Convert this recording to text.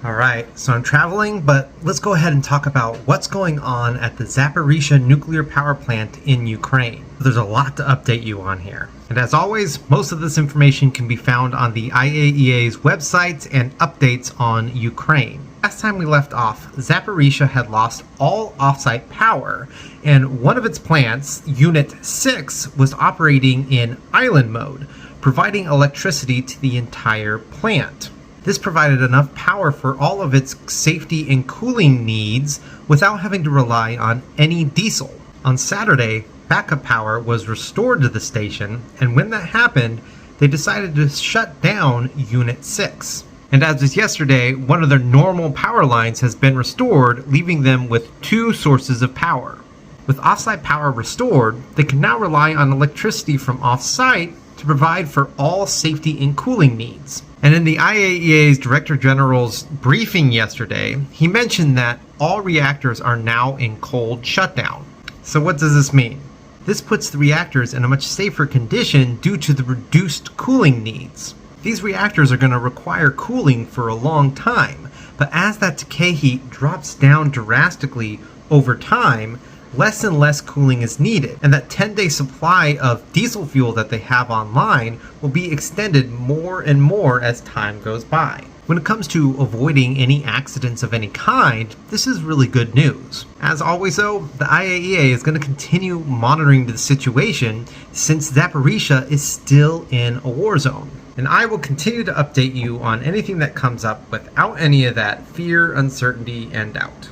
All right, so I'm traveling, but let's go ahead and talk about what's going on at the Zaporizhzhia nuclear power plant in Ukraine. There's a lot to update you on here. And as always, most of this information can be found on the IAEA's websites and updates on Ukraine. Last time we left off, Zaporizhzhia had lost all offsite power, and one of its plants, Unit 6, was operating in island mode, providing electricity to the entire plant. This provided enough power for all of its safety and cooling needs without having to rely on any diesel. On Saturday, backup power was restored to the station, and when that happened, they decided to shut down Unit 6. And as of yesterday, one of their normal power lines has been restored, leaving them with two sources of power. With offsite power restored, they can now rely on electricity from offsite to provide for all safety and cooling needs. And in the IAEA's Director General's briefing yesterday, he mentioned that all reactors are now in cold shutdown. So what does this mean? This puts the reactors in a much safer condition due to the reduced cooling needs. These reactors are going to require cooling for a long time, but as that decay heat drops down drastically over time, less and less cooling is needed, and that 10-day supply of diesel fuel that they have online will be extended more and more as time goes by. When it comes to avoiding any accidents of any kind, this is really good news. As always though, the IAEA is going to continue monitoring the situation since Zaporizhzhia is still in a war zone. And I will continue to update you on anything that comes up without any of that fear, uncertainty, and doubt.